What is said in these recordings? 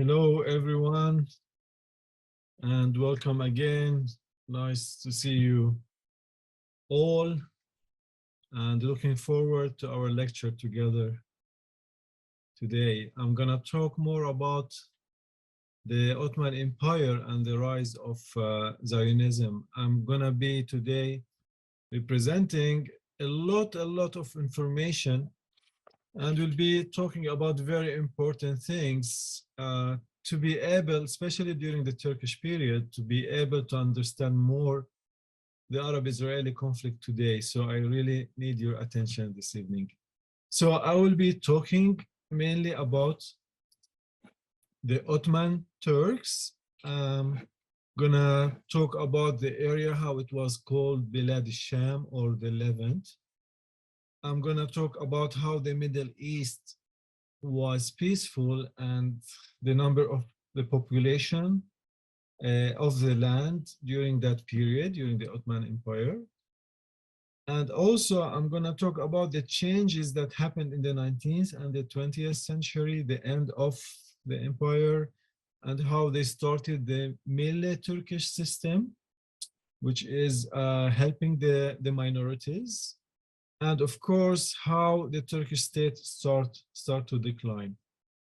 Hello, everyone, and welcome again. Nice to see you all, and looking forward to our lecture together today. I'm going to talk more about the Ottoman Empire and the rise of Zionism. I'm going to be today representing a lot of information, and we'll be talking about very important things to be able, especially during the Turkish period, to be able to understand more the Arab-Israeli conflict today. So I really need your attention this evening. So I will be talking mainly about the Ottoman Turks. Gonna talk about the area, how it was called Bilad al-Sham or the Levant. I'm gonna talk about how the Middle East was peaceful and the number of the population of the land during that period, during the Ottoman Empire. And also I'm going to talk about the changes that happened in the 19th and the 20th century, the end of the empire, and how they started the Milli Turkish system, which is helping the minorities. And of course, how the Turkish state start to decline.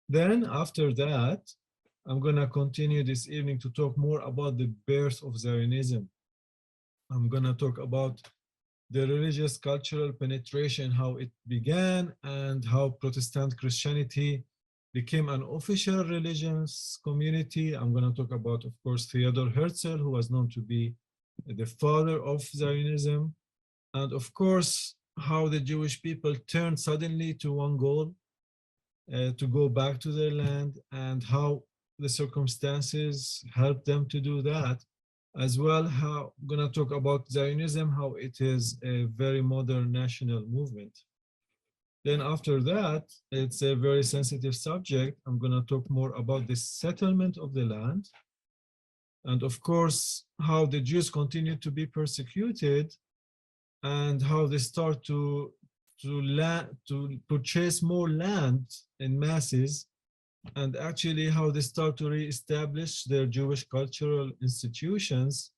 Then after that, I'm going to continue this evening to talk more about the birth of Zionism. I'm going to talk about the religious cultural penetration, how it began, and how Protestant Christianity became an official religious community. I'm going to talk about, of course, Theodor Herzl, who was known to be the father of Zionism. And of course, how the Jewish people turned suddenly to one goal, to go back to their land, and how the circumstances helped them to do that. As well, how I'm going to talk about Zionism, how it is a very modern national movement. Then after that, it's a very sensitive subject. I'm going to talk more about the settlement of the land. And of course, how the Jews continue to be persecuted and how they start to purchase more land in masses, and actually how they start to re-establish their Jewish cultural institutions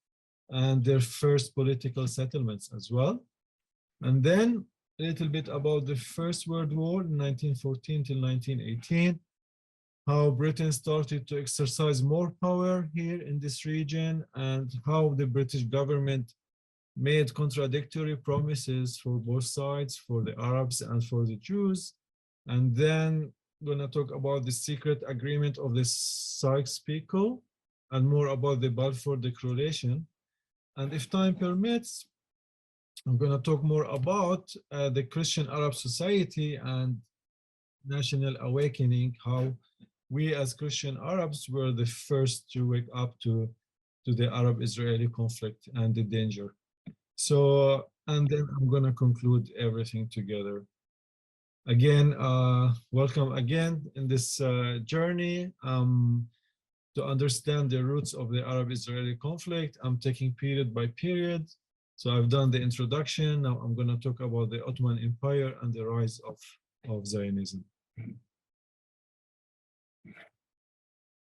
and their first political settlements as well. And then a little bit about the First World War in 1914 till 1918, how Britain started to exercise more power here in this region, and how the British government made contradictory promises for both sides, for the Arabs and for the Jews. And then I'm going to talk about the secret agreement of the Sykes-Picot and more about the Balfour Declaration. And if time permits, I'm going to talk more about the Christian Arab society and national awakening, how we as Christian Arabs were the first to wake up to the Arab-Israeli conflict and the danger. So, and then I'm going to conclude everything together. Again, welcome again in this journey to understand the roots of the Arab-Israeli conflict. I'm taking period by period. So I've done the introduction. Now I'm going to talk about the Ottoman Empire and the rise of Zionism.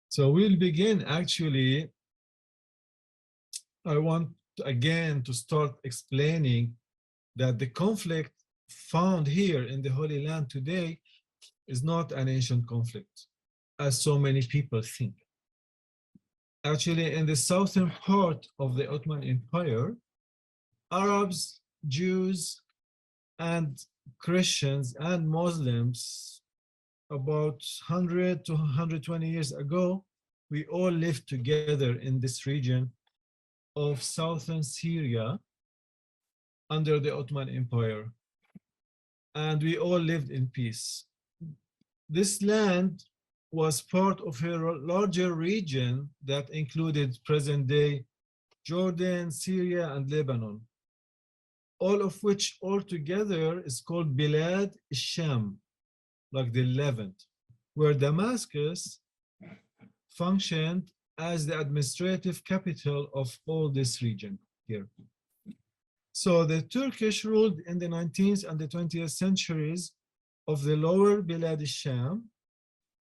So we'll begin actually. I want again to start explaining that the conflict found here in the Holy Land today is not an ancient conflict, as so many people think. Actually, in the southern part of the Ottoman Empire, Arabs, Jews, and Christians and Muslims, about 100 to 120 years ago, we all lived together in this region of southern Syria under the Ottoman Empire, and we all lived in peace. This land was part of a larger region that included present-day Jordan, Syria, and Lebanon, all of which altogether is called Bilad al-Sham, like the Levant, where Damascus functioned as the administrative capital of all this region here. So the Turkish ruled in the 19th and the 20th centuries of the lower Bilad al-Sham.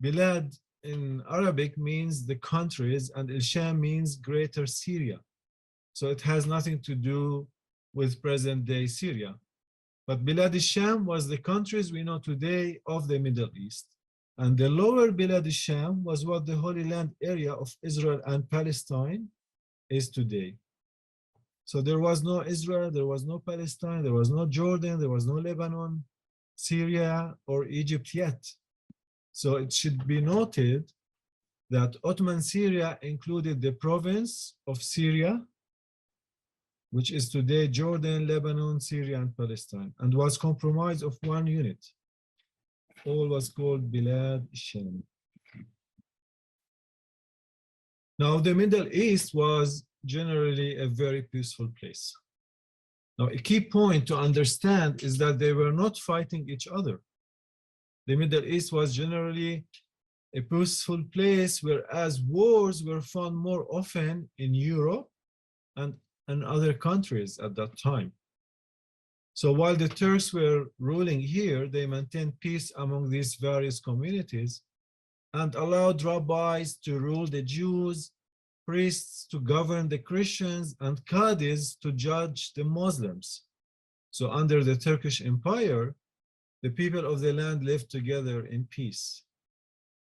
Bilad in Arabic means the countries, and al-Sham means greater Syria. So it has nothing to do with present-day Syria. But Bilad al-Sham was the countries we know today of the Middle East. And the lower Bilad al-Sham was what the Holy Land area of Israel and Palestine is today. So there was no Israel, there was no Palestine, there was no Jordan, there was no Lebanon, Syria, or Egypt yet. So it should be noted that Ottoman Syria included the province of Syria, which is today Jordan, Lebanon, Syria, and Palestine, and was comprised of one unit. All was called Bilad Sham. Now, the Middle East was generally a very peaceful place. Now, a key point to understand is that they were not fighting each other. The Middle East was generally a peaceful place, whereas wars were found more often in Europe and other countries at that time. So while the Turks were ruling here, they maintained peace among these various communities and allowed rabbis to rule the Jews, priests to govern the Christians, and Qadis to judge the Muslims. So under the Turkish Empire, the people of the land lived together in peace.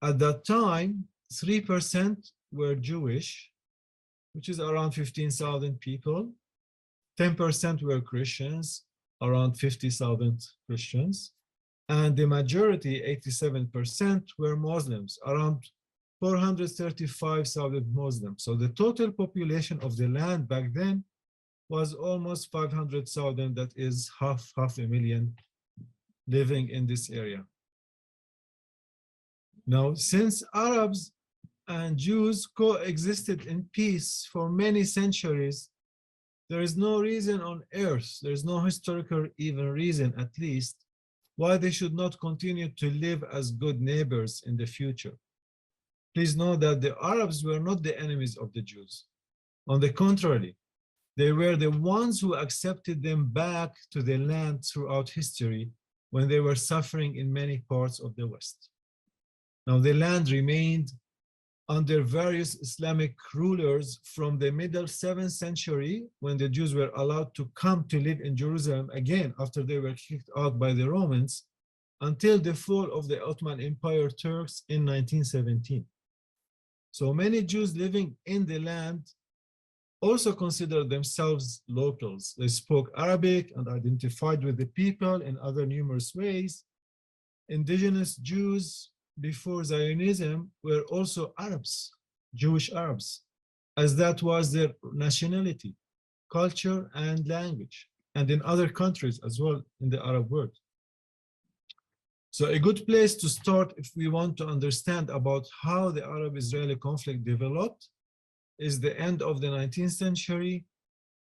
At that time, 3% were Jewish, which is around 15,000 people. 10% were Christians, around 50,000 Christians. And the majority, 87%, were Muslims, around 435,000 Muslims. So the total population of the land back then was almost 500,000, that is half a million living in this area. Now, since Arabs and Jews coexisted in peace for many centuries, there is no reason on earth, there is no historical even reason at least, why they should not continue to live as good neighbors in the future. Please know that the Arabs were not the enemies of the Jews. On the contrary, they were the ones who accepted them back to the land throughout history when they were suffering in many parts of the West. Now, the land remained under various Islamic rulers from the middle 7th century, when the Jews were allowed to come to live in Jerusalem again after they were kicked out by the Romans, until the fall of the Ottoman Empire Turks in 1917. So many Jews living in the land also considered themselves locals. They spoke Arabic and identified with the people in other numerous ways. Indigenous Jews before Zionism were also Arabs, Jewish Arabs, as that was their nationality, culture, and language, and in other countries as well in the Arab world. So a good place to start if we want to understand about how the Arab-Israeli conflict developed is the end of the 19th century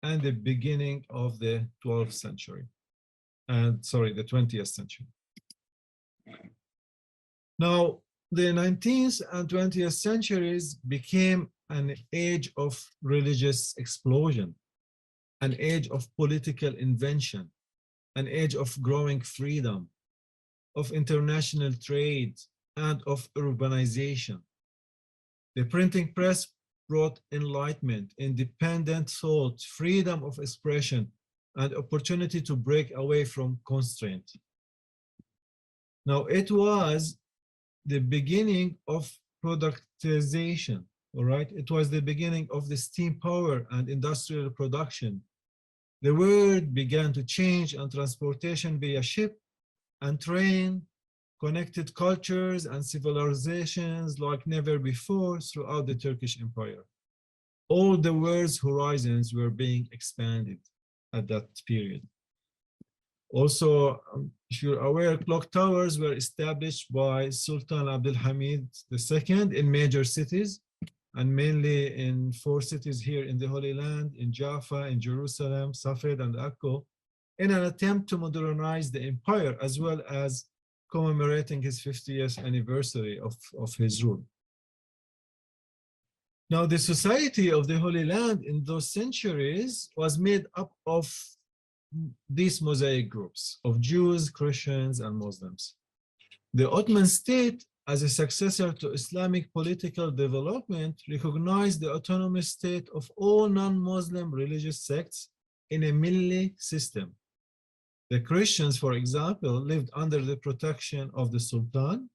and the beginning of the 12th century, and sorry, the 20th century. Now, the 19th and 20th centuries became an age of religious explosion, an age of political invention, an age of growing freedom, of international trade, and of urbanization. The printing press brought enlightenment, independent thought, freedom of expression, and opportunity to break away from constraint. Now, it was the beginning of productization, all right? It was the beginning of the steam power and industrial production. The world began to change, and transportation via ship and train connected cultures and civilizations like never before throughout the Turkish Empire. All the world's horizons were being expanded at that period. Also, if you're aware, clock towers were established by Sultan Abdul Hamid II in major cities, and mainly in 4 cities here in the Holy Land, in Jaffa, in Jerusalem, Safed, and Akko, in an attempt to modernize the empire, as well as commemorating his 50th anniversary of his rule. Now, the society of the Holy Land in those centuries was made up of these mosaic groups of Jews, Christians, and Muslims. The Ottoman state as a successor to Islamic political development, recognized the autonomous state of all non-Muslim religious sects in a milli system. The Christians, for example, lived under the protection of the Sultan,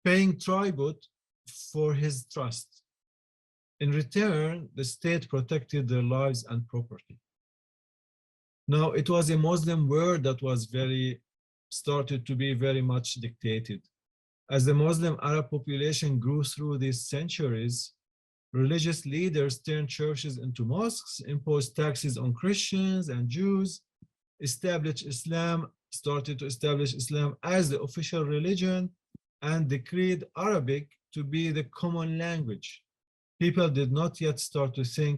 paying tribute for his trust. In return, the state protected their lives and property. Now, it was a Muslim world that was started to be very much dictated. As the Muslim Arab population grew through these centuries, religious leaders turned churches into mosques, imposed taxes on Christians and Jews, started to establish Islam as the official religion, and decreed Arabic to be the common language. People did not yet start to think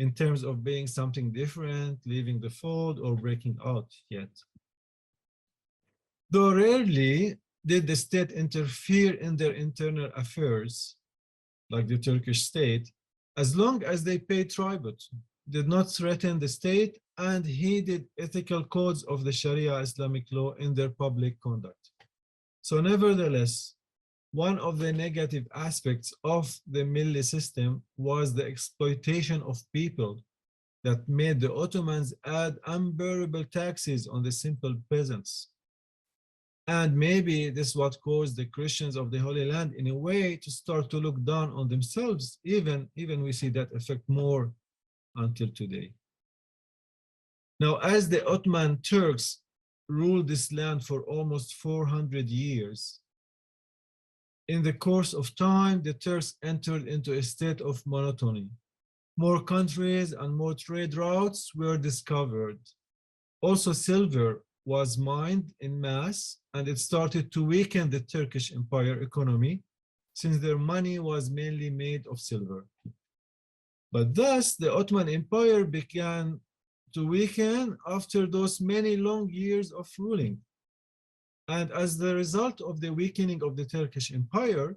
in terms of being something different, leaving the fold, or breaking out yet. Though rarely did the state interfere in their internal affairs, like the Turkish state, as long as they paid tribute, did not threaten the state, and heeded ethical codes of the Sharia Islamic law in their public conduct. So nevertheless, one of the negative aspects of the milli system was the exploitation of people that made the Ottomans add unbearable taxes on the simple peasants. And maybe this is what caused the Christians of the Holy Land in a way to start to look down on themselves. Even we see that effect more until today. Now, as the Ottoman Turks ruled this land for almost 400 years, in the course of time, the Turks entered into a state of monotony. More countries and more trade routes were discovered. Also, silver was mined in mass, and it started to weaken the Turkish Empire economy, since their money was mainly made of silver. But thus, the Ottoman Empire began to weaken after those many long years of ruling. And as the result of the weakening of the Turkish Empire,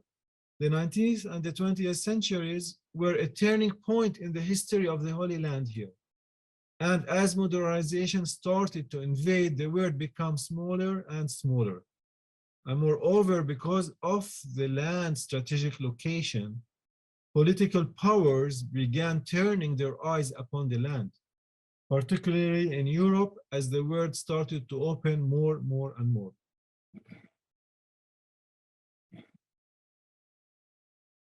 the 19th and the 20th centuries were a turning point in the history of the Holy Land here. And as modernization started to invade, the world became smaller and smaller. And moreover, because of the land's strategic location, political powers began turning their eyes upon the land, particularly in Europe, as the world started to open more and more.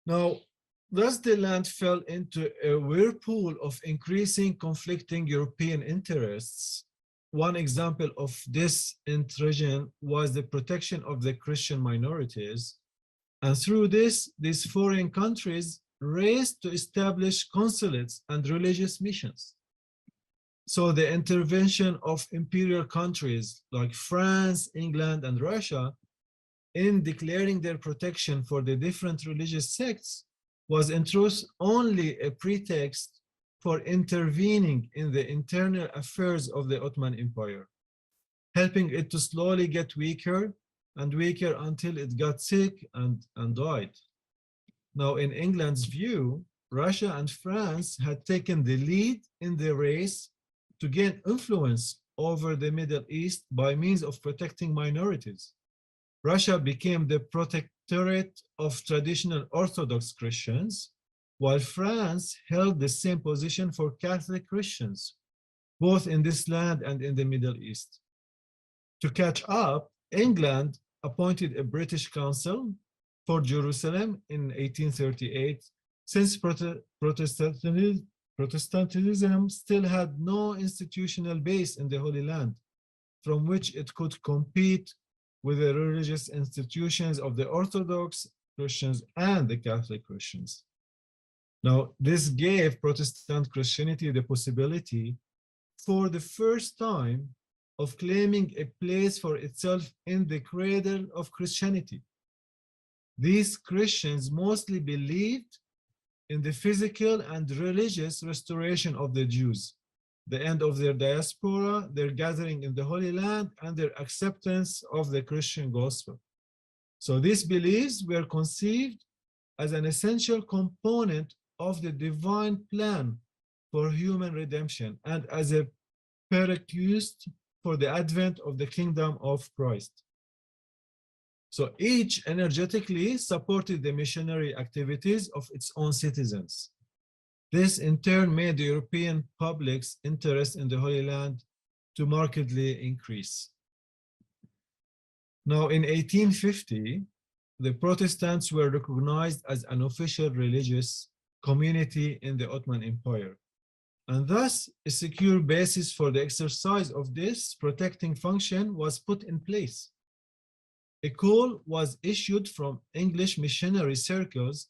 Now, thus the land fell into a whirlpool of increasing conflicting European interests. One example of this intrusion was the protection of the Christian minorities. And through this, these foreign countries raced to establish consulates and religious missions. So the intervention of imperial countries like France, England, and Russia in declaring their protection for the different religious sects was in truth only a pretext for intervening in the internal affairs of the Ottoman Empire, helping it to slowly get weaker and weaker until it got sick and died. Now, in England's view, Russia and France had taken the lead in the race to gain influence over the Middle East by means of protecting minorities. Russia became the protectorate of traditional Orthodox Christians, while France held the same position for Catholic Christians, both in this land and in the Middle East. To catch up, England appointed a British council for Jerusalem in 1838, since Protestantism still had no institutional base in the Holy Land from which it could compete with the religious institutions of the Orthodox Christians and the Catholic Christians. Now, this gave Protestant Christianity the possibility for the first time of claiming a place for itself in the cradle of Christianity. These Christians mostly believed in the physical and religious restoration of the Jews, the end of their diaspora, their gathering in the Holy Land, and their acceptance of the Christian gospel. So these beliefs were conceived as an essential component of the divine plan for human redemption and as a prerequisite for the advent of the kingdom of Christ. So each energetically supported the missionary activities of its own citizens. This in turn made the European public's interest in the Holy Land to markedly increase. Now in 1850, the Protestants were recognized as an official religious community in the Ottoman Empire, and thus a secure basis for the exercise of this protecting function was put in place. A call was issued from English missionary circles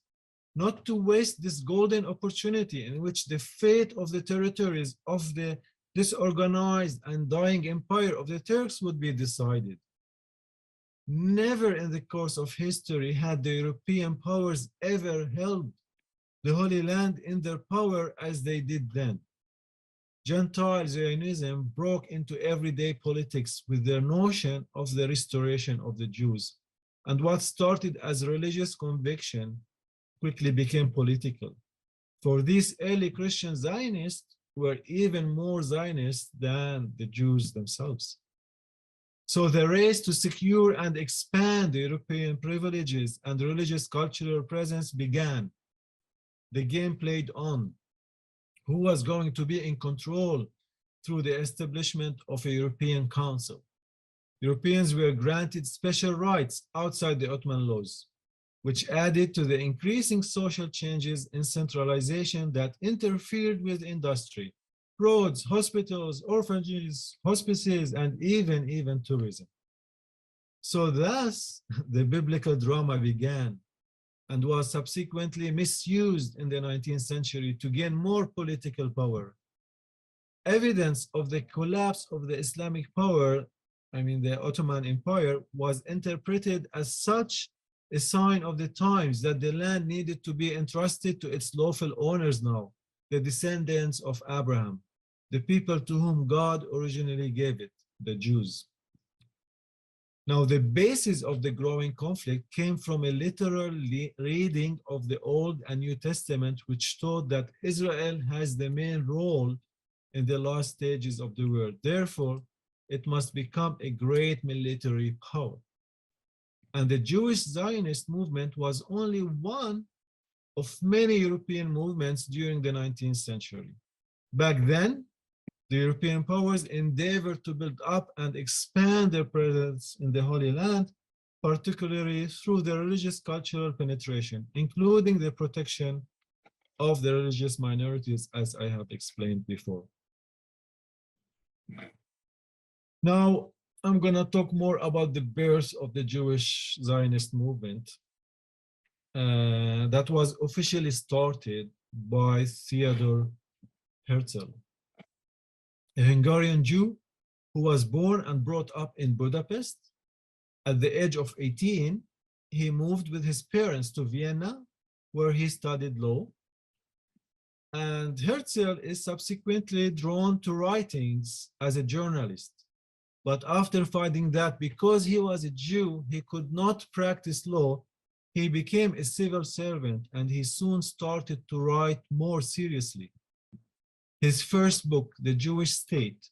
not to waste this golden opportunity in which the fate of the territories of the disorganized and dying empire of the Turks would be decided. Never in the course of history had the European powers ever held the Holy Land in their power as they did then. Gentile Zionism broke into everyday politics with their notion of the restoration of the Jews, and what started as religious conviction quickly became political. For these early Christian Zionists were even more Zionist than the Jews themselves. So the race to secure and expand the European privileges and religious cultural presence began. The game played on. Who was going to be in control through the establishment of a European Council? Europeans were granted special rights outside the Ottoman laws, which added to the increasing social changes in centralization that interfered with industry, roads, hospitals, orphanages, hospices, and even tourism. So thus, the biblical drama began and was subsequently misused in the 19th century to gain more political power. Evidence of the collapse of the Islamic power, the Ottoman Empire, was interpreted as such a sign of the times that the land needed to be entrusted to its lawful owners now, the descendants of Abraham, the people to whom God originally gave it, the Jews. Now, the basis of the growing conflict came from a literal reading of the Old and New Testament, which taught that Israel has the main role in the last stages of the world. Therefore, it must become a great military power. And the Jewish Zionist movement was only one of many European movements during the 19th century. Back then, the European powers endeavored to build up and expand their presence in the Holy Land, particularly through the religious cultural penetration, including the protection of the religious minorities, as I have explained before. Now, I'm going to talk more about the birth of the Jewish Zionist movement that was officially started by Theodor Herzl, a Hungarian Jew who was born and brought up in Budapest. At the age of 18, he moved with his parents to Vienna, where he studied law. And Herzl is subsequently drawn to writings as a journalist. But after finding that because he was a Jew, he could not practice law, he became a civil servant, and he soon started to write more seriously. His first book, The Jewish State,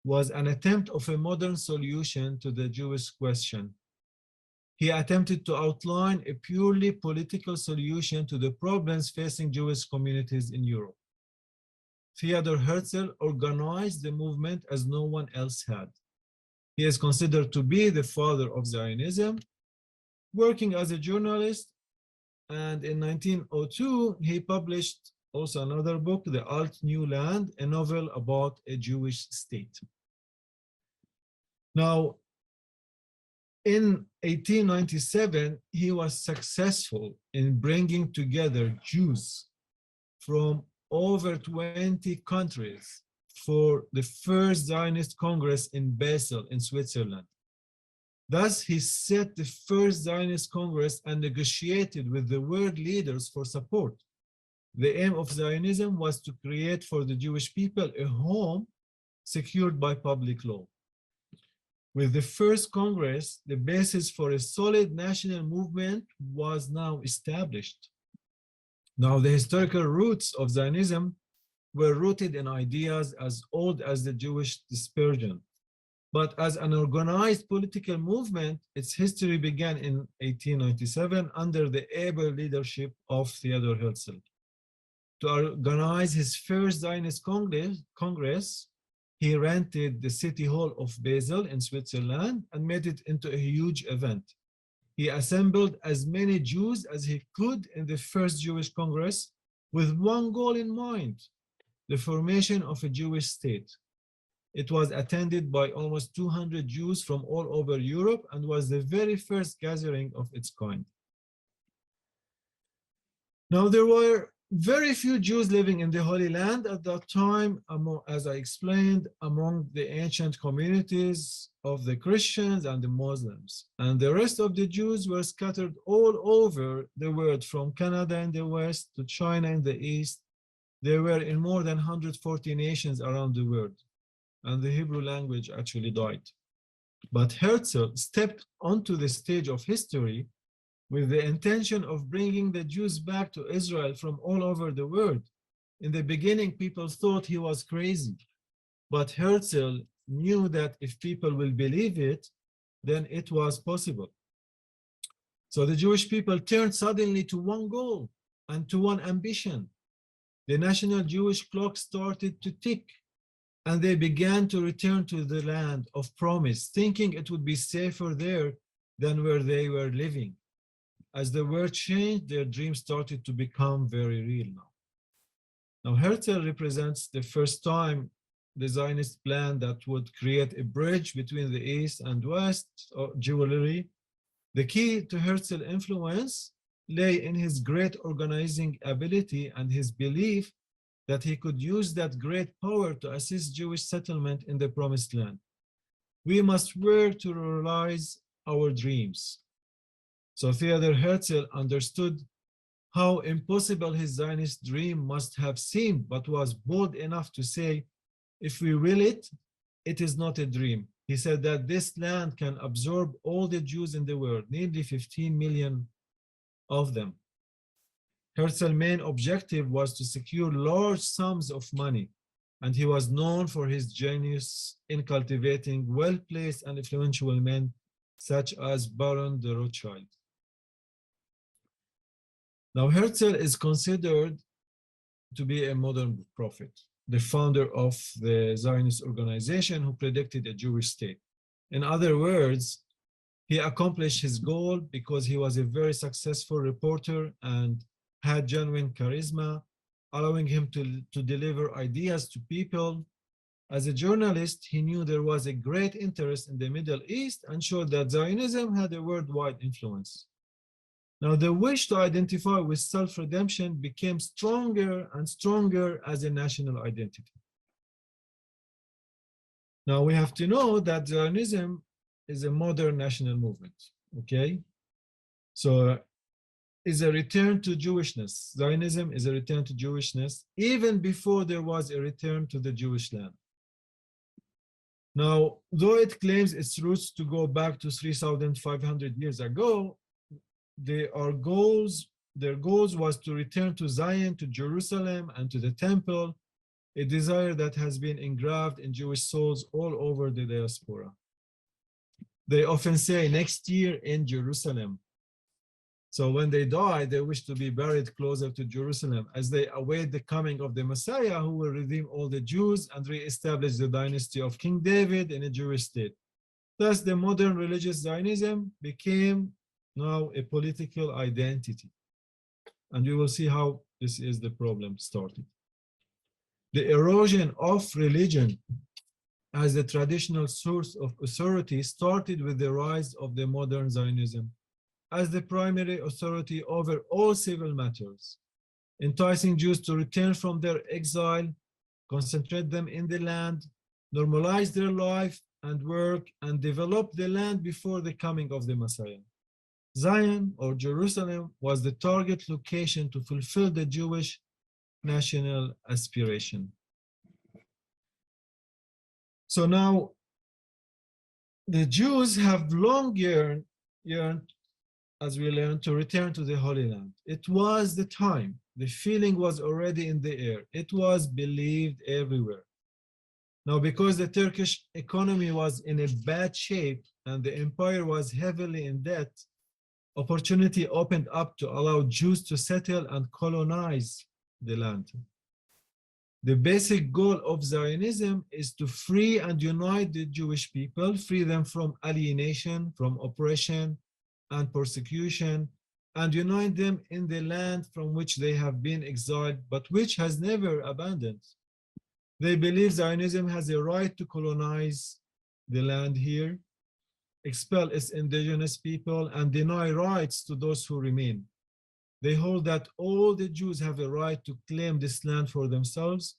was an attempt of a modern solution to the Jewish question. He attempted to outline a purely political solution to the problems facing Jewish communities in Europe. Theodor Herzl organized the movement as no one else had. He is considered to be the father of Zionism, working as a journalist, and in 1902, he published also another book, The Alt New Land, a novel about a Jewish state. Now, in 1897, he was successful in bringing together Jews from over 20 countries for the first Zionist Congress in Basel in Switzerland. Thus, he set the first Zionist Congress and negotiated with the world leaders for support. The aim of Zionism was to create for the Jewish people a home secured by public law. With the first Congress, the basis for a solid national movement was now established. Now, the historical roots of Zionism were rooted in ideas as old as the Jewish dispersion. But as an organized political movement, its history began in 1897 under the able leadership of Theodor Herzl. To organize his first Zionist Congress, he rented the city hall of Basel in Switzerland and made it into a huge event. He assembled as many Jews as he could in the first Jewish Congress with one goal in mind, the formation of a Jewish state. It was attended by almost 200 Jews from all over Europe and was the very first gathering of its kind. Now, there were very few Jews living in the Holy Land at that time, as I explained, among the ancient communities of the Christians and the Muslims. And the rest of the Jews were scattered all over the world, from Canada in the west to China in the east. They were in more than 140 nations around the world, and the Hebrew language actually died. But Herzl stepped onto the stage of history with the intention of bringing the Jews back to Israel from all over the world. In the beginning, people thought he was crazy, but Herzl knew that if people will believe it, then it was possible. So the Jewish people turned suddenly to one goal and to one ambition. The national Jewish clock started to tick, and they began to return to the land of promise, thinking it would be safer there than where they were living. As the world changed, their dreams started to become very real now. Now, Herzl represents the first time the Zionist plan that would create a bridge between the East and West Jewry. The key to Herzl's influence lay in his great organizing ability and his belief that he could use that great power to assist Jewish settlement in the Promised Land. We must work to realize our dreams. So Theodor Herzl understood how impossible his Zionist dream must have seemed, but was bold enough to say, if we will it, it is not a dream. He said that this land can absorb all the Jews in the world, nearly 15 million of them. Herzl's main objective was to secure large sums of money, and he was known for his genius in cultivating well-placed and influential men such as Baron de Rothschild. Now, Herzl is considered to be a modern prophet, the founder of the Zionist organization who predicted a Jewish state. In other words, he accomplished his goal because he was a very successful reporter and had genuine charisma, allowing him to deliver ideas to people. As a journalist, he knew there was a great interest in the Middle East and showed that Zionism had a worldwide influence. Now, the wish to identify with self-redemption became stronger and stronger as a national identity. Now, we have to know that Zionism is a modern national movement, okay? So, is a return to Jewishness. Zionism is a return to Jewishness, even before there was a return to the Jewish land. Now, though it claims its roots to go back to 3,500 years ago, their goals was to return to Zion, to Jerusalem, and to the temple, a desire that has been engraved in Jewish souls all over the diaspora. They often say next year in Jerusalem. So when they die, they wish to be buried closer to Jerusalem as they await the coming of the Messiah who will redeem all the Jews and re-establish the dynasty of King David in a Jewish state. Thus, the modern religious Zionism became now a political identity. And we will see how this is the problem started. The erosion of religion as the traditional source of authority started with the rise of the modern Zionism as the primary authority over all civil matters, enticing Jews to return from their exile, concentrate them in the land, normalize their life and work, and develop the land before the coming of the Messiah. Zion, or Jerusalem, was the target location to fulfill the Jewish national aspiration. So now, the Jews have long yearned, as we learned, to return to the Holy Land. It was the time. The feeling was already in the air. It was believed everywhere. Now, because the Turkish economy was in a bad shape and the empire was heavily in debt, opportunity opened up to allow Jews to settle and colonize the land. The basic goal of Zionism is to free and unite the Jewish people, free them from alienation, from oppression and persecution, and unite them in the land from which they have been exiled, but which has never abandoned. They believe Zionism has a right to colonize the land here, expel its indigenous people, and deny rights to those who remain. They hold that all the Jews have a right to claim this land for themselves,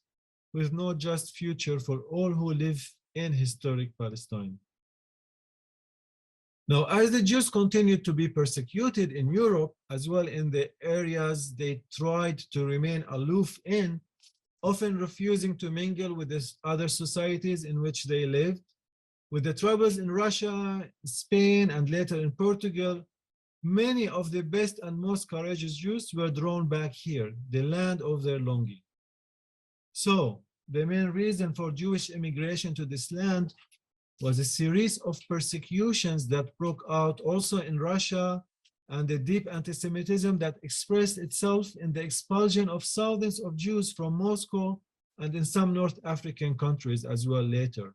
with no just future for all who live in historic Palestine. Now, as the Jews continued to be persecuted in Europe, as well in the areas they tried to remain aloof in, often refusing to mingle with the other societies in which they lived, with the troubles in Russia, Spain, and later in Portugal, many of the best and most courageous Jews were drawn back here, the land of their longing. So, the main reason for Jewish immigration to this land was a series of persecutions that broke out also in Russia, and the deep anti-Semitism that expressed itself in the expulsion of thousands of Jews from Moscow and in some North African countries as well later.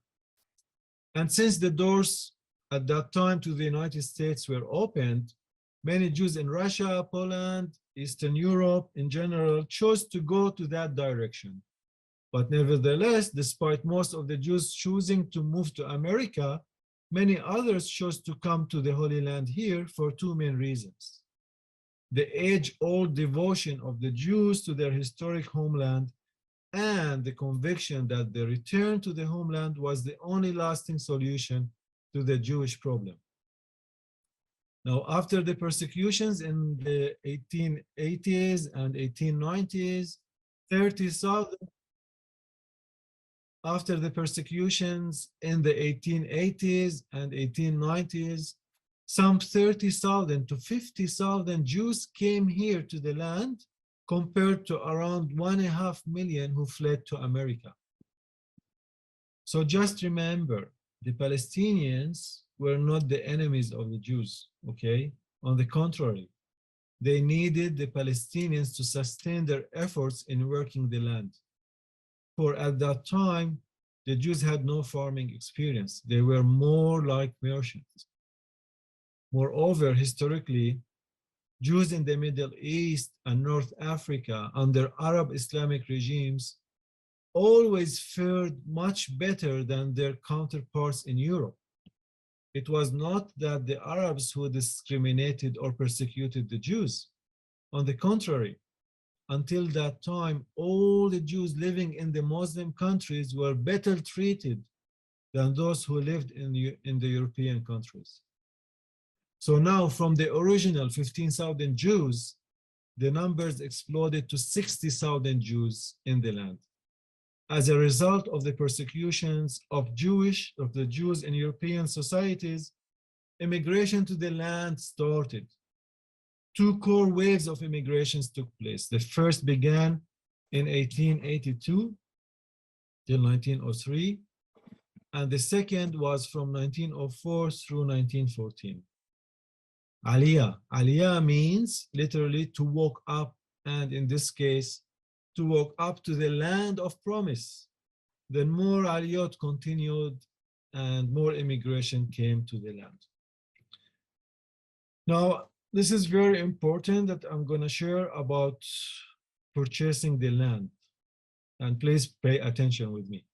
And since the doors at that time to the United States were opened, many Jews in Russia, Poland, Eastern Europe in general chose to go to that direction. But nevertheless, despite most of the Jews choosing to move to America, many others chose to come to the Holy Land here for two main reasons. The age-old devotion of the Jews to their historic homeland and the conviction that the return to the homeland was the only lasting solution to the Jewish problem. Now, after the persecutions in the 1880s and 1890s, 30,000 after the persecutions in the 1880s and 1890s, some 30,000 to 50,000 Jews came here to the land compared to around 1.5 million who fled to America. So just remember, the Palestinians were not the enemies of the Jews, okay? On the contrary, they needed the Palestinians to sustain their efforts in working the land. For at that time, the Jews had no farming experience. They were more like merchants. Moreover, historically, Jews in the Middle East and North Africa under Arab Islamic regimes always fared much better than their counterparts in Europe. It was not that the Arabs who discriminated or persecuted the Jews. On the contrary, until that time, all the Jews living in the Muslim countries were better treated than those who lived in the European countries. So now, from the original 15,000 Jews, the numbers exploded to 60,000 Jews in the land. As a result of the persecutions of the Jews in European societies, immigration to the land started. Two core waves of immigrations took place. The first began in 1882 till 1903, and the second was from 1904 through 1914. Aliyah. Aliyah means literally to walk up, and in this case, to walk up to the land of promise. Then more Aliyot continued and more immigration came to the land. Now, this is very important that I'm going to share about purchasing the land. And please pay attention with me.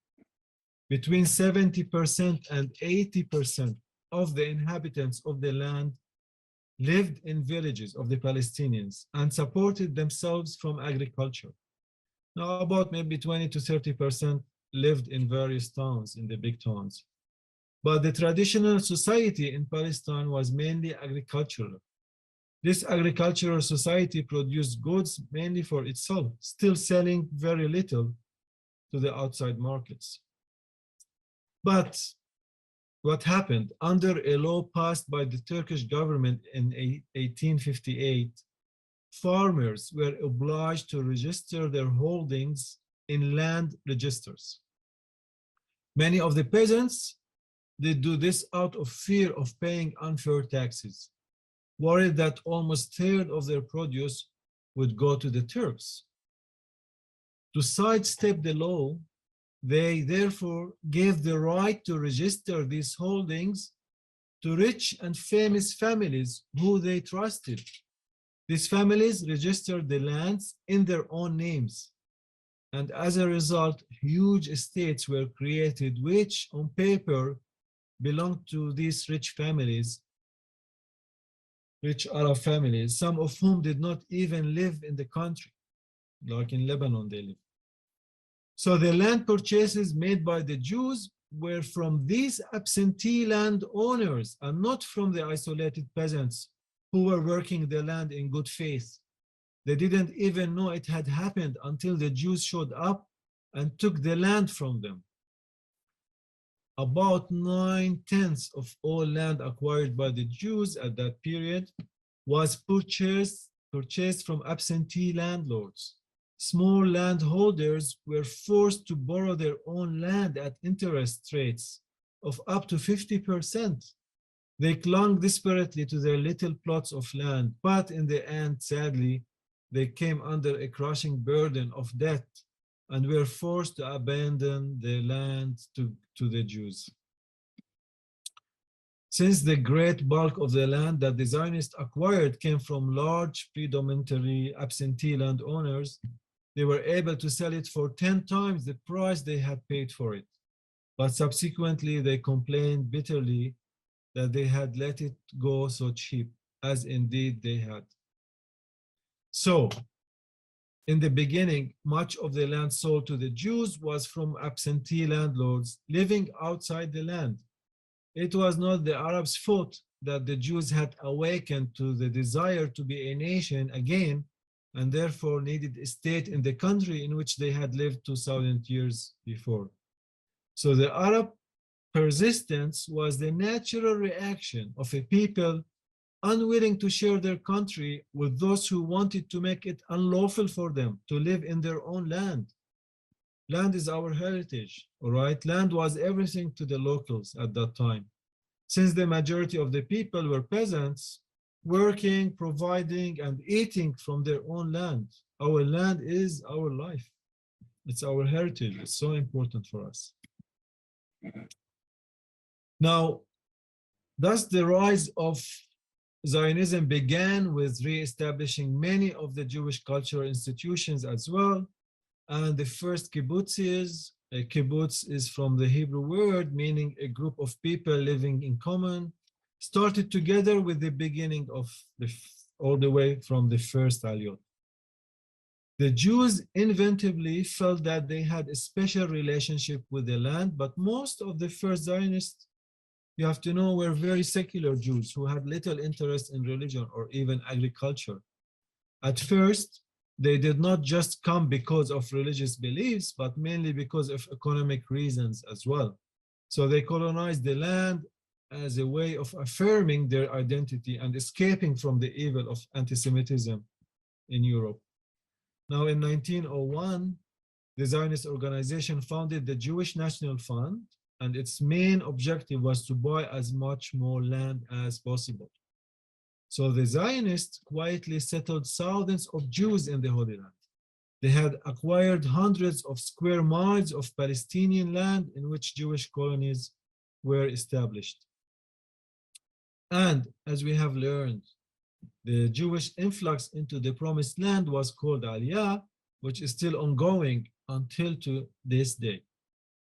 Between 70% and 80% of the inhabitants of the land lived in villages of the Palestinians and supported themselves from agriculture. Now, about maybe 20 to 30% lived in various towns, in the big towns. But the traditional society in Palestine was mainly agricultural. This agricultural society produced goods mainly for itself, still selling very little to the outside markets. But what happened? Under a law passed by the Turkish government in 1858, farmers were obliged to register their holdings in land registers. Many of the peasants, they do this out of fear of paying unfair taxes, worried that almost a third of their produce would go to the Turks. To sidestep the law, they therefore gave the right to register these holdings to rich and famous families who they trusted. These families registered the lands in their own names. And as a result, huge estates were created, which on paper belonged to these rich families, rich Arab families, some of whom did not even live in the country, like in Lebanon they live. So the land purchases made by the Jews were from these absentee land owners and not from the isolated peasants who were working the land in good faith. They didn't even know it had happened until the Jews showed up and took the land from them. About 9/10 of all land acquired by the Jews at that period was purchased from absentee landlords. Small landholders were forced to borrow their own land at interest rates of up to 50%. They clung desperately to their little plots of land, but in the end, sadly, they came under a crushing burden of debt and were forced to abandon the land to the Jews. Since the great bulk of the land that the Zionists acquired came from large, predominantly absentee landowners, they were able to sell it for 10 times the price they had paid for it. But subsequently, they complained bitterly that they had let it go so cheap, as indeed they had. So, in the beginning, much of the land sold to the Jews was from absentee landlords living outside the land. It was not the Arabs' fault that the Jews had awakened to the desire to be a nation again and therefore needed a state in the country in which they had lived 2,000 years before. So the Arab persistence was the natural reaction of a people unwilling to share their country with those who wanted to make it unlawful for them to live in their own land. Land is our heritage, all right? Land was everything to the locals at that time. Since the majority of the people were peasants, working, providing, and eating from their own land. Our land is our life. It's our heritage. It's so important for us. Now, thus the rise of Zionism began with re-establishing many of the Jewish cultural institutions as well. And the first kibbutzes, a kibbutz is from the Hebrew word meaning a group of people living in common, started together with the beginning of all the way from the first Aliyot. The Jews inventively felt that they had a special relationship with the land, but most of the first Zionists, you have to know, were very secular Jews who had little interest in religion or even agriculture. At first, they did not just come because of religious beliefs, but mainly because of economic reasons as well. So they colonized the land as a way of affirming their identity and escaping from the evil of anti-Semitism in Europe. Now in 1901, the Zionist organization founded the Jewish National Fund, and its main objective was to buy as much more land as possible. So the Zionists quietly settled thousands of Jews in the Holy Land. They had acquired hundreds of square miles of Palestinian land in which Jewish colonies were established. And as we have learned, the Jewish influx into the Promised Land was called Aliyah, which is still ongoing until to this day.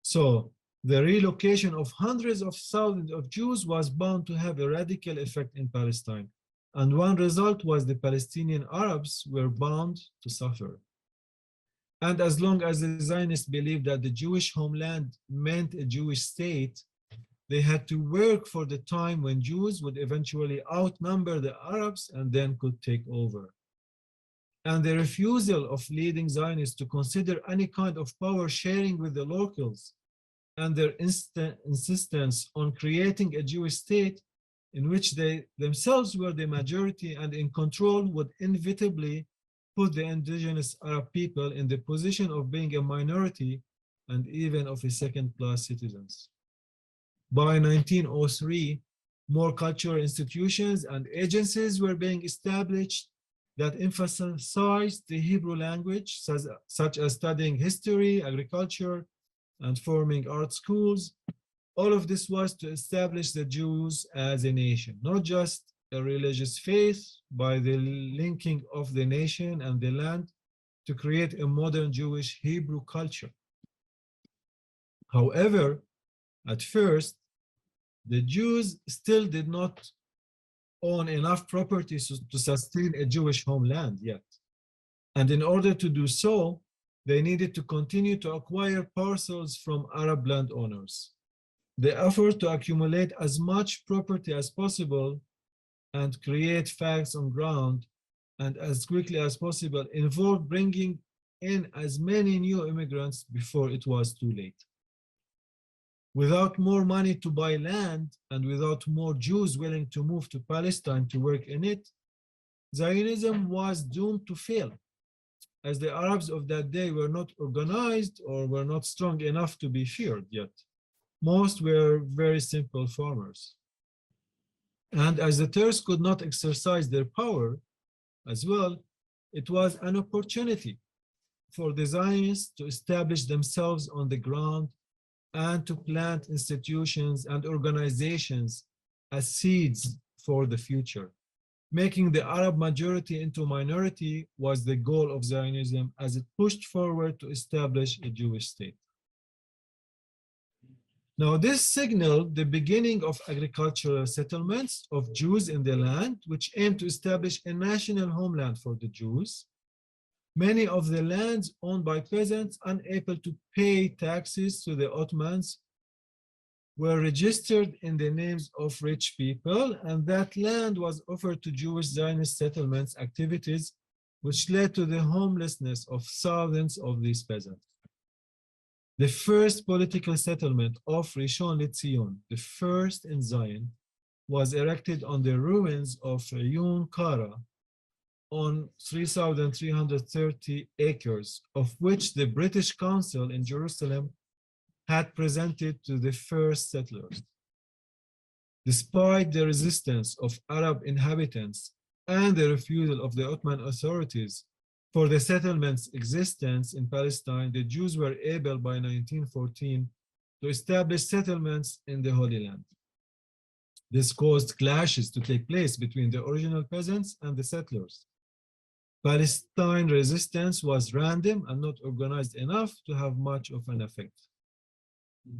So the relocation of hundreds of thousands of Jews was bound to have a radical effect in Palestine. And one result was the Palestinian Arabs were bound to suffer. And as long as the Zionists believed that the Jewish homeland meant a Jewish state, they had to work for the time when Jews would eventually outnumber the Arabs and then could take over. And the refusal of leading Zionists to consider any kind of power sharing with the locals and their insistence on creating a Jewish state in which they themselves were the majority and in control would inevitably put the indigenous Arab people in the position of being a minority and even of second-class citizens. By 1903, more cultural institutions and agencies were being established that emphasized the Hebrew language, such as studying history, agriculture, and forming art schools. All of this was to establish the Jews as a nation, not just a religious faith, by the linking of the nation and the land to create a modern Jewish Hebrew culture. However, at first, the Jews still did not own enough property to sustain a Jewish homeland yet. And in order to do so, they needed to continue to acquire parcels from Arab landowners. The effort to accumulate as much property as possible and create facts on ground and as quickly as possible involved bringing in as many new immigrants before it was too late. Without more money to buy land and without more Jews willing to move to Palestine to work in it, Zionism was doomed to fail, as the Arabs of that day were not organized or were not strong enough to be feared yet. Most were very simple farmers. And as the Turks could not exercise their power as well, it was an opportunity for the Zionists to establish themselves on the ground and to plant institutions and organizations as seeds for the future. Making the Arab majority into minority was the goal of Zionism as it pushed forward to establish a Jewish state. Now, this signaled the beginning of agricultural settlements of Jews in the land, which aimed to establish a national homeland for the Jews. Many of the lands owned by peasants unable to pay taxes to the Ottomans were registered in the names of rich people, and that land was offered to Jewish Zionist settlements activities, which led to the homelessness of thousands of these peasants. The first political settlement of Rishon LeZion, the first in Zion, was erected on the ruins of Yun Kara on 3,330 acres, of which the British Council in Jerusalem had presented to the first settlers. Despite the resistance of Arab inhabitants and the refusal of the Ottoman authorities for the settlement's existence in Palestine, the Jews were able by 1914 to establish settlements in the Holy Land. This caused clashes to take place between the original peasants and the settlers. Palestine resistance was random and not organized enough to have much of an effect.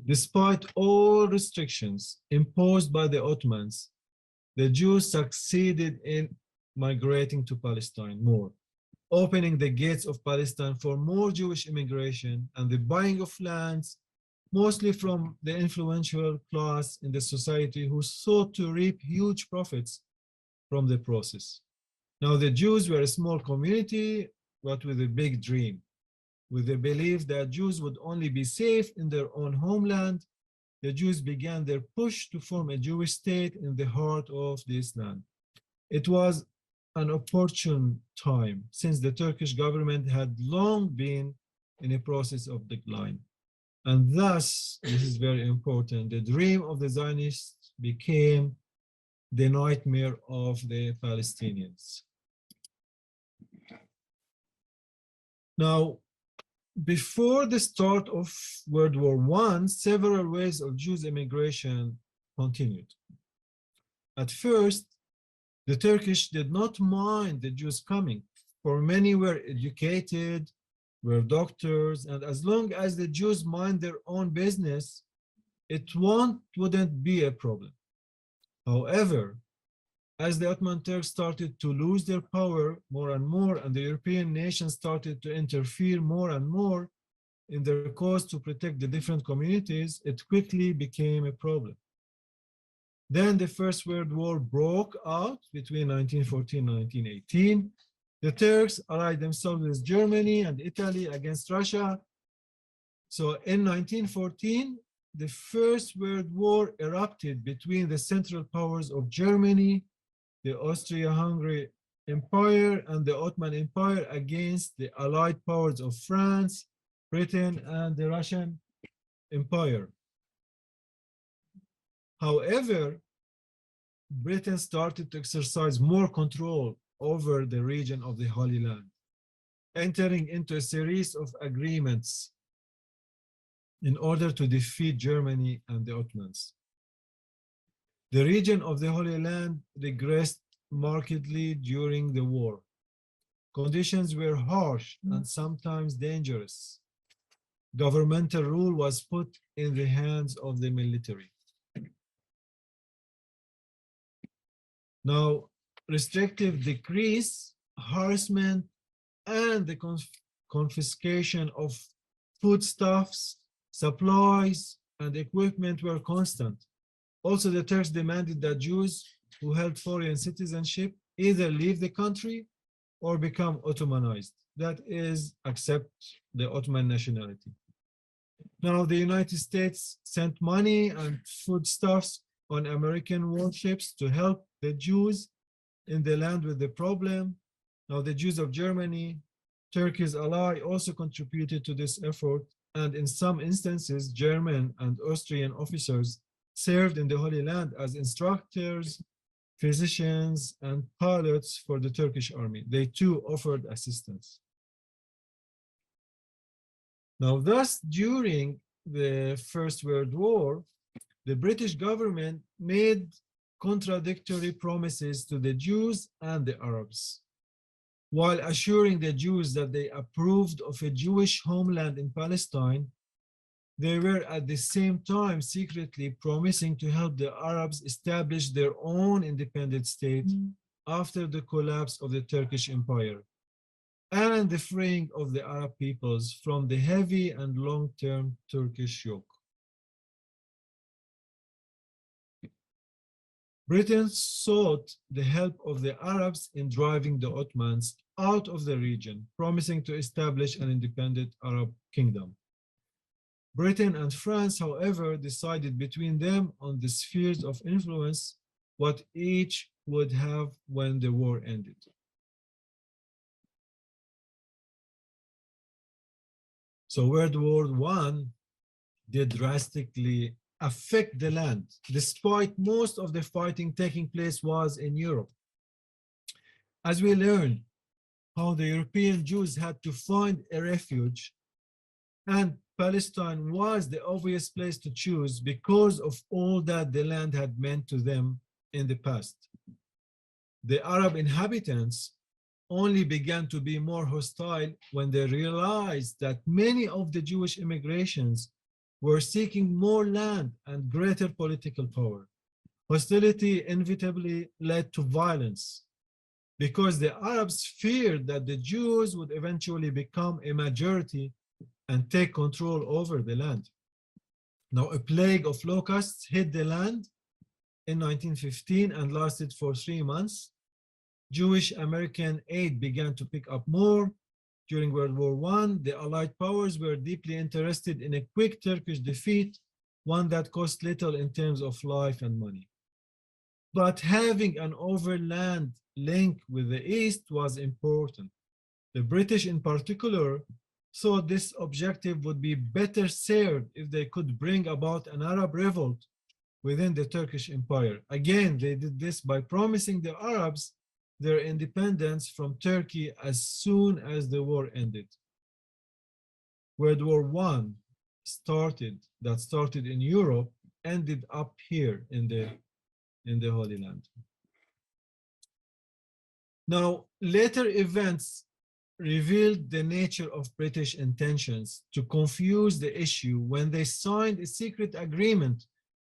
Despite all restrictions imposed by the Ottomans, the Jews succeeded in migrating to Palestine more, opening the gates of Palestine for more Jewish immigration and the buying of lands, mostly from the influential class in the society who sought to reap huge profits from the process. Now, the Jews were a small community, but with a big dream. With the belief that Jews would only be safe in their own homeland, the Jews began their push to form a Jewish state in the heart of this land. It was an opportune time, since the Turkish government had long been in a process of decline. And thus, this is very important, the dream of the Zionists became the nightmare of the Palestinians. Now, before the start of World War I, several waves of Jews immigration continued. At first, the Turkish did not mind the Jews coming, for many were educated, were doctors, and as long as the Jews mind their own business, it wouldn't be a problem. However, as the Ottoman Turks started to lose their power more and more, and the European nations started to interfere more and more in their cause to protect the different communities, it quickly became a problem. Then the First World War broke out between 1914 and 1918. The Turks allied themselves with Germany and Italy against Russia. So in 1914, the First World War erupted between the central powers of Germany, the Austria-Hungary Empire, and the Ottoman Empire against the allied powers of France, Britain and the Russian Empire. However, Britain started to exercise more control over the region of the Holy Land, entering into a series of agreements in order to defeat Germany and the Ottomans. The region of the Holy Land regressed markedly during the war. Conditions were harsh and sometimes dangerous. Governmental rule was put in the hands of the military. Now, restrictive decrees, harassment, and the confiscation of foodstuffs, supplies, and equipment were constant. Also, the Turks demanded that Jews who held foreign citizenship either leave the country or become Ottomanized. That is, accept the Ottoman nationality. Now, the United States sent money and foodstuffs on American warships to help the Jews in the land with the problem. Now, the Jews of Germany, Turkey's ally, also contributed to this effort, and in some instances, German and Austrian officers served in the Holy Land as instructors, physicians, and pilots for the Turkish army. They too offered assistance. Now, thus, during the First World War, the British government made contradictory promises to the Jews and the Arabs. While assuring the Jews that they approved of a Jewish homeland in Palestine, they were at the same time secretly promising to help the Arabs establish their own independent state after the collapse of the Turkish Empire and the freeing of the Arab peoples from the heavy and long-term Turkish yoke. Britain sought the help of the Arabs in driving the Ottomans out of the region, promising to establish an independent Arab kingdom. Britain and France, however, decided between them on the spheres of influence what each would have when the war ended. So World War I did drastically affect the land, despite most of the fighting taking place was in Europe. As we learn how the European Jews had to find a refuge, and Palestine was the obvious place to choose because of all that the land had meant to them in the past. The Arab inhabitants only began to be more hostile when they realized that many of the Jewish immigrations were seeking more land and greater political power. Hostility inevitably led to violence because the Arabs feared that the Jews would eventually become a majority and take control over the land. Now, a plague of locusts hit the land in 1915 and lasted for 3 months. Jewish American aid began to pick up more. During World War I, the Allied powers were deeply interested in a quick Turkish defeat, one that cost little in terms of life and money. But having an overland link with the East was important. The British in particular thought this objective would be better served if they could bring about an Arab revolt within the Turkish Empire. Again, they did this by promising the Arabs their independence from Turkey as soon as the war ended. World War I started in Europe, ended up here in the Holy Land. Now, later events revealed the nature of British intentions to confuse the issue when they signed a secret agreement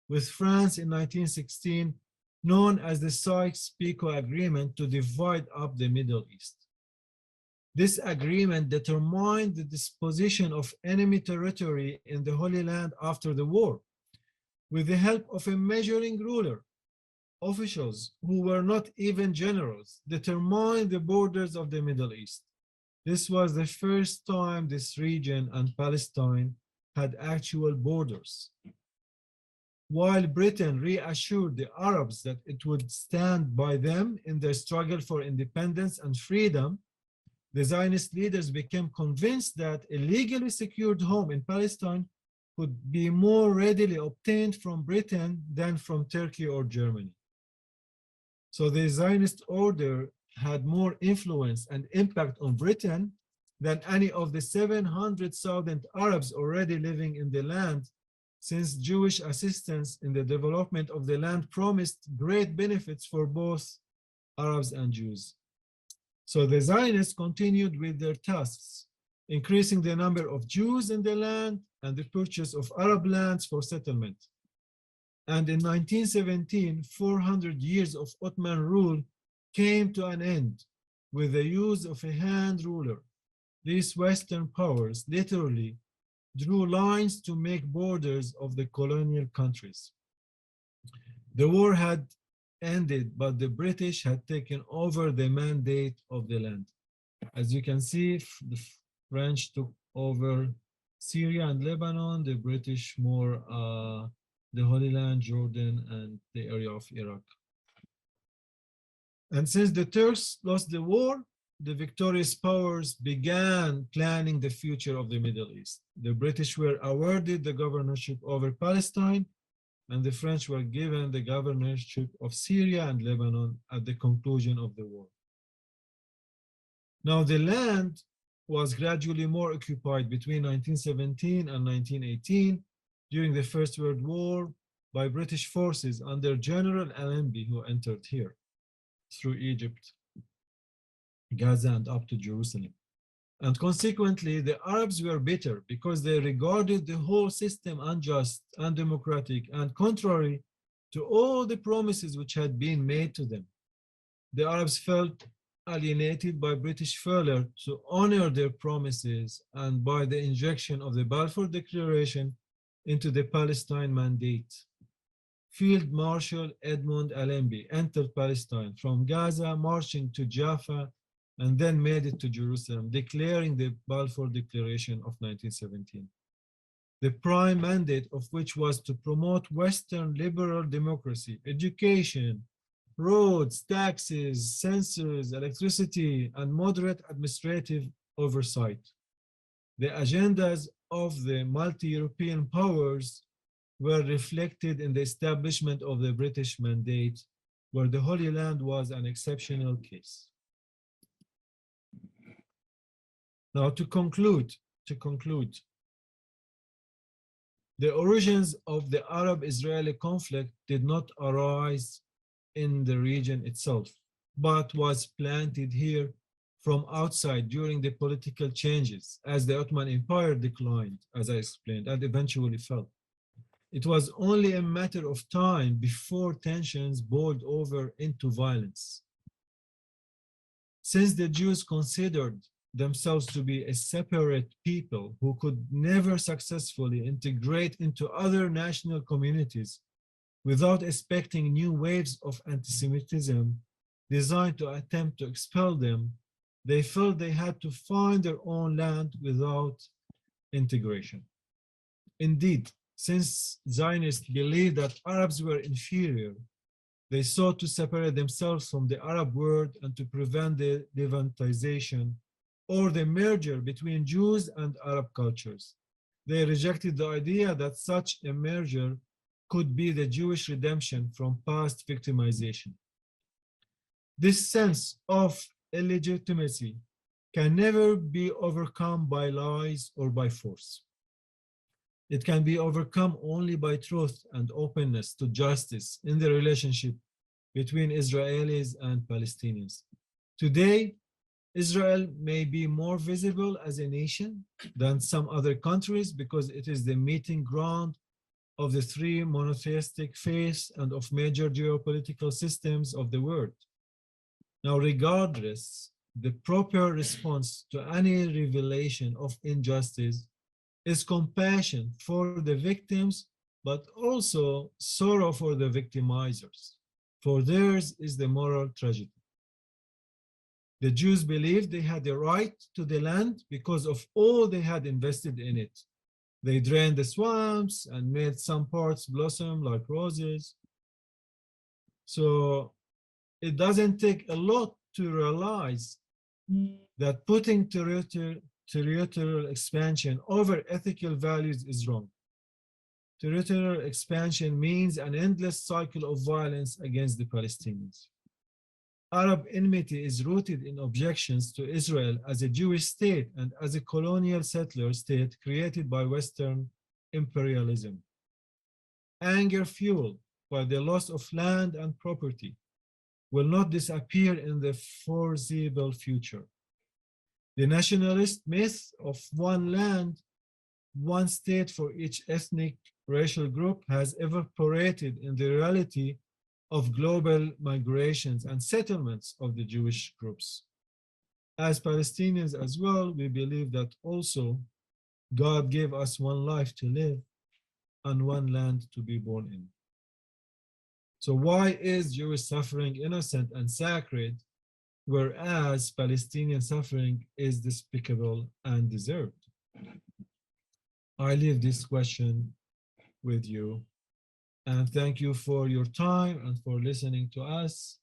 with France in 1916, known as the Sykes-Picot Agreement, to divide up the Middle East. This agreement determined the disposition of enemy territory in the Holy Land after the war, with the help of a measuring ruler. Officials who were not even generals determined the borders of the Middle East. This was the first time this region and Palestine had actual borders. While Britain reassured the Arabs that it would stand by them in their struggle for independence and freedom, The Zionist leaders became convinced that a legally secured home in Palestine could be more readily obtained from Britain than from Turkey or Germany. So the Zionist order had more influence and impact on Britain than any of the 700,000 Arabs already living in the land, since Jewish assistance in the development of the land promised great benefits for both Arabs and Jews. So the Zionists continued with their tasks, increasing the number of Jews in the land and the purchase of Arab lands for settlement. And in 1917, 400 years of Ottoman rule came to an end with the use of a hand ruler. These Western powers literally drew lines to make borders of the colonial countries. The war had ended, but the British had taken over the mandate of the land. As you can see, the French took over Syria and Lebanon, the British more the Holy Land, Jordan, and the area of Iraq. And since the Turks lost the war, the victorious powers began planning the future of the Middle East. The British were awarded the governorship over Palestine, and the French were given the governorship of Syria and Lebanon at the conclusion of the war. Now, the land was gradually more occupied between 1917 and 1918 during the First World War by British forces under General Allenby, who entered here through Egypt, Gaza, and up to Jerusalem. And consequently, the Arabs were bitter because they regarded the whole system unjust, undemocratic, and contrary to all the promises which had been made to them. The Arabs felt alienated by British failure to honor their promises and by the injection of the Balfour Declaration into the Palestine Mandate. Field Marshal Edmund Allenby entered Palestine from Gaza, marching to Jaffa, and then made it to Jerusalem, declaring the Balfour Declaration of 1917. The prime mandate of which was to promote Western liberal democracy, education, roads, taxes, census, electricity, and moderate administrative oversight. The agendas of the multi-European powers were reflected in the establishment of the British Mandate, where the Holy Land was an exceptional case. Now, to conclude, the origins of the Arab-Israeli conflict did not arise in the region itself, but was planted here from outside during the political changes as the Ottoman Empire declined, as I explained, and eventually fell. It was only a matter of time before tensions boiled over into violence. Since the Jews considered themselves to be a separate people who could never successfully integrate into other national communities without expecting new waves of anti-Semitism designed to attempt to expel them, they felt they had to find their own land without integration. Indeed, since Zionists believed that Arabs were inferior, they sought to separate themselves from the Arab world and to prevent the Levantization or the merger between Jews and Arab cultures. They rejected the idea that such a merger could be the Jewish redemption from past victimization. This sense of illegitimacy can never be overcome by lies or by force. It can be overcome only by truth and openness to justice in the relationship between Israelis and Palestinians. Today, Israel may be more visible as a nation than some other countries because it is the meeting ground of the three monotheistic faiths and of major geopolitical systems of the world. Now, regardless, the proper response to any revelation of injustice is compassion for the victims, but also sorrow for the victimizers, for theirs is the moral tragedy. The Jews believed they had a right to the land because of all they had invested in it. They drained the swamps and made some parts blossom like roses. So it doesn't take a lot to realize that putting territorial expansion over ethical values is wrong. Territorial expansion means an endless cycle of violence against the Palestinians. Arab enmity is rooted in objections to Israel as a Jewish state and as a colonial settler state created by Western imperialism. Anger fueled by the loss of land and property will not disappear in the foreseeable future. The nationalist myth of one land, one state for each ethnic racial group has evaporated in the reality of global migrations and settlements of the Jewish groups. As Palestinians as well, we believe that also God gave us one life to live and one land to be born in. So why is Jewish suffering innocent and sacred, whereas Palestinian suffering is despicable and deserved? I leave this question with you. And thank you for your time and for listening to us.